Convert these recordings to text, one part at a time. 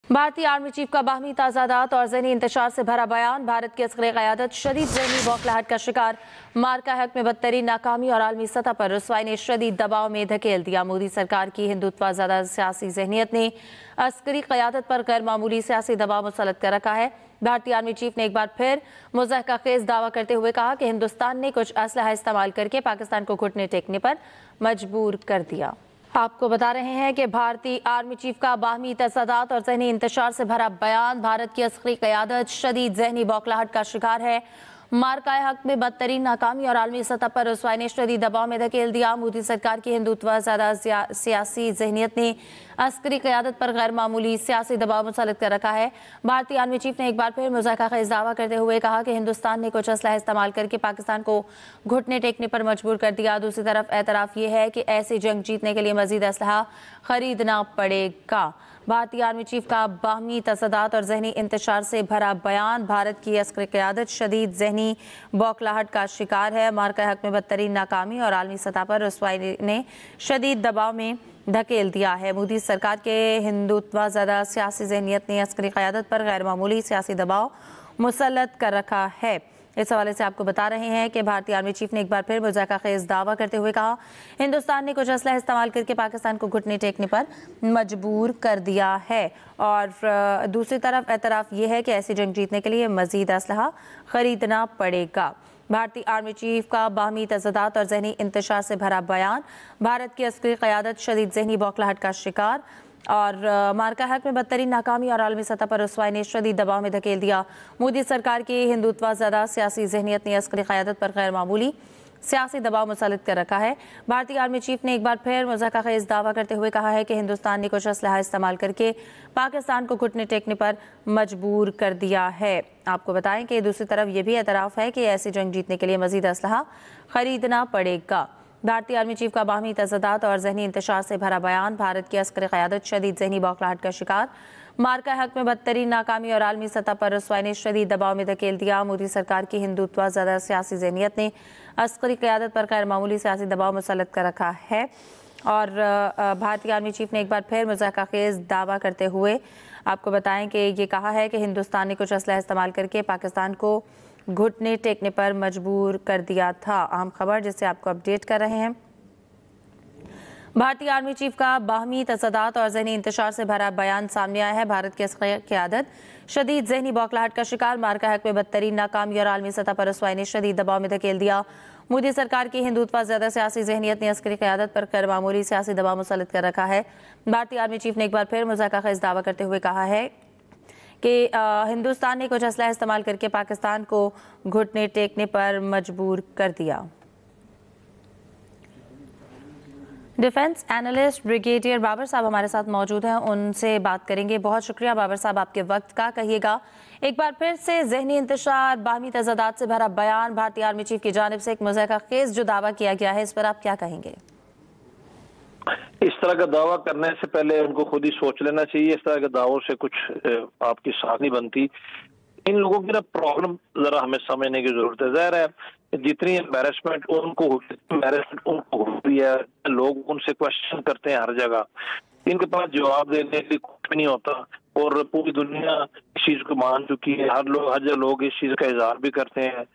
भारतीय army chief का बाहमी तजादात और ज़हनी इंतशार से भरा बयान। भारत की अस्करी क़यादत शदीद ज़हनी बौखलाहट का शिकार। मार्का हक में बदतरीन नाकामी और आलमी सतह पर रुसवाई ने शदीद दबाव में धकेल दिया। मोदी सरकार की हिंदुत्व ज़्यादा सियासी ज़हनियत ने अस्करी क़यादत पर गैर मामूली सियासी दबाव मुसल्लत कर रखा है। भारतीय आर्मी चीफ ने एक बार फिर मुज़ाहका खेज़ दावा करते हुए कहा कि हिंदुस्तान ने कुछ असलहा इस्तेमाल करके पाकिस्तान को घुटने टेकने पर मजबूर कर दिया। आपको बता रहे हैं कि भारतीय आर्मी चीफ का बाहमी तसादात और ज़हनी इंतशार से भरा बयान। भारत की अस्करी क़यादत शदीद ज़हनी बौखलाहट का शिकार है। मार्का हक में बदतरीन नाकामी और आलमी सतह पर रुसवाई ने शदीद दबाव में धकेल दिया। मोदी सरकार की हिंदुत्व ज़्यादा सियासी ज़हनियत ने अस्करी क़यादत पर गैर मामूली सियासी दबाव मुसल्लत कर रखा है। भारतीय आर्मी चीफ ने एक बार फिर मुज़ाहका खेज़ दावा करते हुए कहा कि हिंदुस्तान ने कुछ असलहा इस्तेमाल करके पाकिस्तान को घुटने टेकने पर मजबूर कर दिया। दूसरी तरफ एतराफ़ ये है कि ऐसी जंग जीतने के लिए मज़ीद असलहा खरीदना पड़ेगा। भारतीय आर्मी चीफ का बाहमी तसादात और ज़हनी इंतशार से भरा बयान। भारत की अस्करी क़यादत शदीद ज़हनी बौखलाहट का शिकार है। मार्का हक में बदतरीन नाकामी और आलमी सतह पर रुसवाई ने शदीद दबाव में धकेल दिया है। मोदी सरकार के हिंदुत्व ज़्यादा सियासी ज़हनियत ने अस्करी क़यादत पर गैर मामूली सियासी दबाव मुसल्लत कर रखा है। इस हवाले से आपको बता रहे हैं कि भारतीय आर्मी चीफ ने एक बार फिर मुज़ाहका खेज़ दावा करते हुए कहा, हिंदुस्तान ने कुछ असलहा इस्तेमाल करके पाकिस्तान को घुटने टेकने पर मजबूर कर दिया है। और दूसरी तरफ एतराफ़ ये है कि ऐसी जंग जीतने के लिए मज़ीद असलहा ख़रीदना पड़ेगा। भारतीय आर्मी चीफ का बाहमी तसादात और ज़हनी इंतशार से भरा बयान। भारत की अस्करी क़यादत शदीद ज़हनी बौखलाहट का शिकार और मार्का हक में बदतरीन नाकामी और आलमी सतह पर रुसवाई ने शदीद दबाव में धकेल दिया। मोदी सरकार की हिंदुत्व ज़्यादा सियासी ज़हनियत ने अस्करी क़यादत पर गैर मामूली सियासी दबाव मुसल्लत कर रखा है। भारतीय आर्मी चीफ ने एक बार फिर मुज़ाहका खेज़ दावा करते हुए कहा है कि हिंदुस्तान ने कुछ असलहा इस्तेमाल करके पाकिस्तान को घुटने टेकने पर मजबूर कर दिया है। आपको बताएं कि दूसरी तरफ ये भी एतराफ़ है कि ऐसी जंग जीतने के लिए मज़ीद असलहा ख़रीदना पड़ेगा। भारतीय आर्मी चीफ का बाहमी तसादात और ज़हनी इंतशार से भरा बयान। भारत की अस्करी क़यादत शदीद ज़हनी बौखलाहट का शिकार। मार्का हक में बदतरीन नाकामी और आलमी सतह पर रुसवाई ने शदीद दबाव में धकेल दिया। मोदी सरकार की हिंदुत्व ज़्यादा सियासी ज़हनियत ने अस्करी क़यादत पर गैर मामूली सियासी दबाव मुसल्लत कर रखा है। और भारतीय आर्मी चीफ ने एक बार फिर मुज़ाहका खेज़ दावा करते हुए आपको बताएं कि ये कहा है कि हिंदुस्तान ने कुछ असलहा इस्तेमाल करके पाकिस्तान को घुटने टेकने पर मजबूर कर दिया था। अहम खबर जिससे आपको अपडेट कर रहे हैं। भारतीय आर्मी चीफ का बाहमी तसादात और ज़हनी इंतशार से भरा बयान सामने आया है। भारत की अस्करी क़यादत शदीद ज़हनी बौखलाहट का शिकार। मार्का हक में बदतरीन नाकामी और आलमी सतह पर रुसवाई ने शदीद दबाव में धकेल दिया। मोदी सरकार की हिंदुत्व ज़्यादा सियासी ज़हनियत ने अस्करी क़यादत पर गैर मामूली सियासी दबाव मुसल्लत कर रखा है। भारतीय आर्मी चीफ ने एक बार फिर मुज़ाहका खेज़ दावा करते हुए कहा है कि हिंदुस्तान ने कुछ असलहा इस्तेमाल करके पाकिस्तान को घुटने टेकने पर मजबूर कर दिया। डिफेंस एनालिस्ट ब्रिगेडियर बाबर साहब हमारे साथ मौजूद हैं, उनसे बात करेंगे। बहुत शुक्रिया बाबर साहब आपके वक्त का। कहिएगा एक बार फिर से ज़हनी इंतशार, बाहमी तसादात से भरा बयान भारतीय आर्मी चीफ की जानिब से एक मुज़ाहका खेज़ जो दावा किया गया है, इस पर आप क्या कहेंगे? इस तरह का दावा करने से पहले उनको खुद ही सोच लेना चाहिए। इस तरह के दावों से कुछ आपकी साख नहीं बनती। इन लोगों की ना प्रॉब्लम जरा हमें समझने की जरूरत है। ज़ाहिर है जितनी एम्बैरेसमेंट उनको होती है, लोग उनसे क्वेश्चन करते हैं हर जगह, इनके पास जवाब देने के लिए कुछ भी नहीं होता। और पूरी दुनिया इस चीज को मान चुकी है। हर जगह लोग इस चीज का इजहार भी करते हैं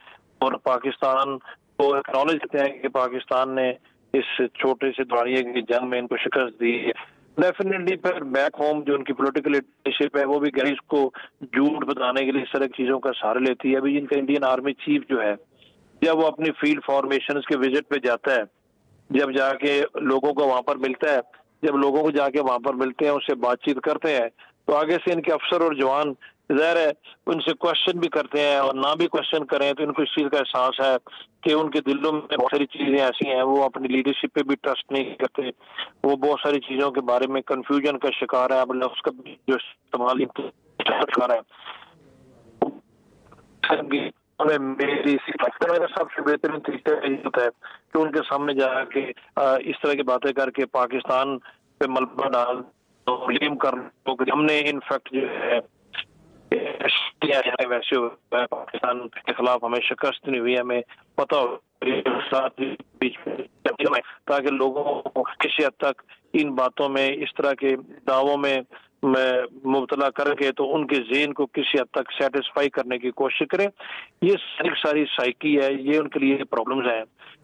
और पाकिस्तान को एक्नॉलेज करते हैं कि पाकिस्तान ने इस छोटे से दौड़िए की जंग में इनको शिकस्त दी है। डेफिनेटली फिर बैक होम जो उनकी पॉलिटिकल लीडरशिप है वो भी गैर इसको झूठ बताने के लिए इस तरह की चीजों का सहारा लेती है। अभी इनका इंडियन आर्मी चीफ जो है, जब वो अपनी फील्ड फॉर्मेशन के विजिट पे जाता है, जब जाके लोगों को वहां पर मिलता है, जब लोगों को जाके वहां पर मिलते हैं, उससे बातचीत करते हैं, तो आगे से इनके अफसर और जवान ज़ाहिर है उनसे क्वेश्चन भी करते हैं। और ना भी क्वेश्चन करें तो इनको इस चीज का एहसास है कि उनके दिलों में बहुत सारी चीजें ऐसी हैं, वो अपनी लीडरशिप पे भी ट्रस्ट नहीं करते, वो बहुत सारी चीजों के बारे में कंफ्यूजन का शिकार है, अपने उसका जो इस्तेमाल शिकार है। मेरी सबसे बेहतरीन तरीका यही होता है कि उनके सामने जाके इस तरह की बातें करके पाकिस्तान पे मलबा डाल तो ब्लेम कर हमने इनफैक्ट जो है वैसे पाकिस्तान के खिलाफ हमें शिकस्त नहीं हुई, हमें पता हो बीच में, ताकि लोगों को किसी हद तक इन बातों में, इस तरह के दावों में مبتلا کر کے تو ان کے ذہن کو کسی حد تک سیٹسفائی کرنے کی کوشش کریں. یہ ساری سائیکی ہے, یہ ان کے لیے پرابلمز ہیں.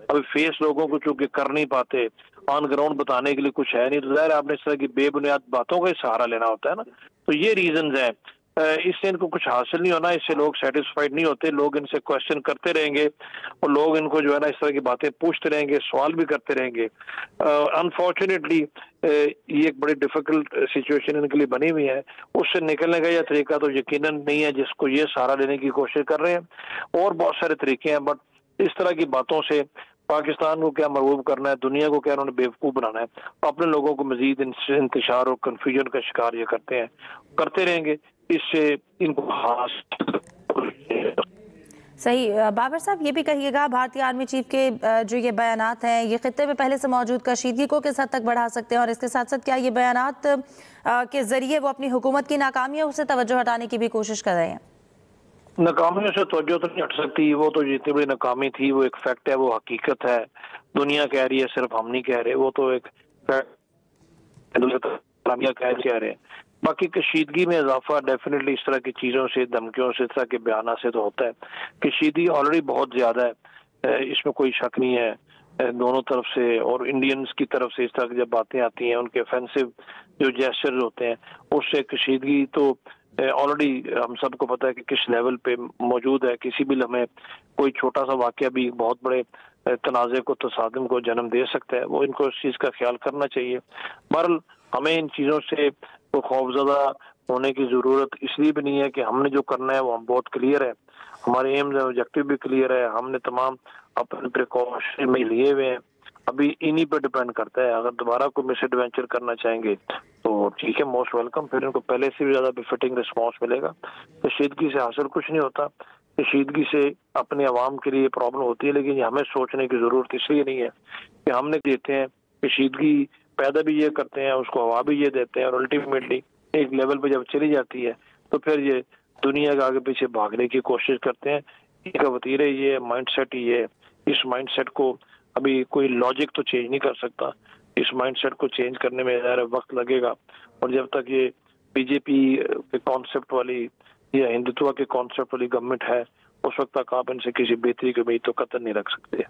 ابھی فیس لوگوں کو چونکہ کر نہیں پاتے, آن گراؤنڈ بتانے کے لیے کچھ ہے نہیں, تو ظاہر آپ نے اس طرح کی بے بنیاد باتوں کا ہی سہارا لینا ہوتا ہے نا. تو یہ ریزنز ہیں. اس سے ان کو کچھ حاصل نہیں ہونا, اس سے لوگ سیٹسفائیڈ نہیں ہوتے, لوگ ان سے کوشچن کرتے رہیں گے اور لوگ ان کو جو ہے نا اس طرح کی باتیں پوچھتے رہیں گے, سوال بھی کرتے رہیں گے. انفارچونیٹلی یہ ایک بڑی ڈیفیکلٹ سچویشن ان کے لیے بنی ہوئی ہے. اس سے نکلنے کا یہ طریقہ تو یقیناً نہیں ہے جس کو یہ سہارا لینے کی کوشش کر رہے ہیں. اور بہت سارے طریقے ہیں, بٹ اس طرح کی باتوں سے پاکستان کو کیا مرغوب کرنا ہے, دنیا کو کیا انہوں نے بیوقوف بنانا ہے, اپنے لوگوں کو مزید انتشار اور کنفیوژن کا شکار یہ کرتے رہیں گے. اس سے ان کو صحیح. بابر صاحب یہ بھی کہیے گا, بھارتی آرمی چیف کے جو یہ بیانات ہیں یہ خطے میں پہلے سے موجود کشیدگی کو کس حد تک بڑھا سکتے ہیں, اور اس کے ساتھ ساتھ کیا یہ بیانات کے ذریعے وہ اپنی حکومت کی ناکامیوں سے توجہ ہٹانے کی بھی کوشش کر رہے ہیں؟ ناکامیوں سے توجہ تو نہیں ہٹ سکتی, وہ تو جتنی بڑی ناکامی تھی وہ ایک فیکٹ ہے, وہ حقیقت ہے, دنیا کہہ رہی ہے, صرف ہم نہیں کہہ رہے, وہ تو ایک کہہ رہے ہیں. باقی کشیدگی میں اضافہ ڈیفینیٹلی اس طرح کی چیزوں سے, دھمکیوں سے, اس طرح کے بیانات سے تو ہوتا ہے. کشیدگی آلریڈی بہت زیادہ ہے, اس میں کوئی شک نہیں ہے دونوں طرف سے, اور انڈینز کی طرف سے اس طرح کی جب باتیں آتی ہیں, ان کے افینسو جو جیسچرز ہوتے ہیں, اس سے کشیدگی تو آلریڈی ہم سب کو پتا ہے کہ کس لیول پہ موجود ہے. کسی بھی لمحے کوئی چھوٹا سا واقعہ بھی بہت بڑے تنازع کو, تصادم کو جنم دے سکتا ہے. وہ ان کو اس چیز کا خیال کرنا چاہیے. بہرحال ہمیں ان چیزوں سے تو خوفزدہ ہونے کی ضرورت اس لیے بھی نہیں ہے کہ ہم نے جو کرنا ہے وہ ہم بہت کلیئر ہے, ہمارے ایمز ہیں, آبجیکٹیو بھی کلیئر ہے, ہم نے تمام اپنے پریکاشن میں لیے ہوئے ہیں. ابھی انہی پہ ڈیپینڈ کرتا ہے, اگر دوبارہ کوئی مس ایڈوینچر کرنا چاہیں گے تو ٹھیک ہے, موسٹ ویلکم, پھر ان کو پہلے سے بھی زیادہ بفٹنگ رسپانس ملے گا. کشیدگی سے حاصل کچھ نہیں ہوتا, کشیدگی سے اپنے عوام کے لیے پرابلم ہوتی ہے, لیکن یہ ہمیں سوچنے کی ضرورت اس لیے نہیں ہے کہ ہم نے دیتے ہیں کشیدگی پیدا بھی یہ کرتے ہیں, اس کو ہوا بھی یہ دیتے ہیں, اور الٹیمیٹلی ایک لیول پہ جب چلی جاتی ہے تو پھر یہ دنیا کے آگے پیچھے بھاگنے کی کوشش کرتے ہیں. ان کا وتیرہ یہ مائنڈ سیٹ ہی ہے. اس مائنڈ سیٹ کو ابھی کوئی لاجک تو چینج نہیں کر سکتا, اس مائنڈ سیٹ کو چینج کرنے میں ظاہر وقت لگے گا. اور جب تک یہ بی جے پی کے کانسیپٹ والی یا ہندوتوا کے کانسیپٹ والی گورنمنٹ ہے, اس وقت تک آپ ان سے کسی بہتری کی امید تو قطعاً نہیں رکھ سکتے.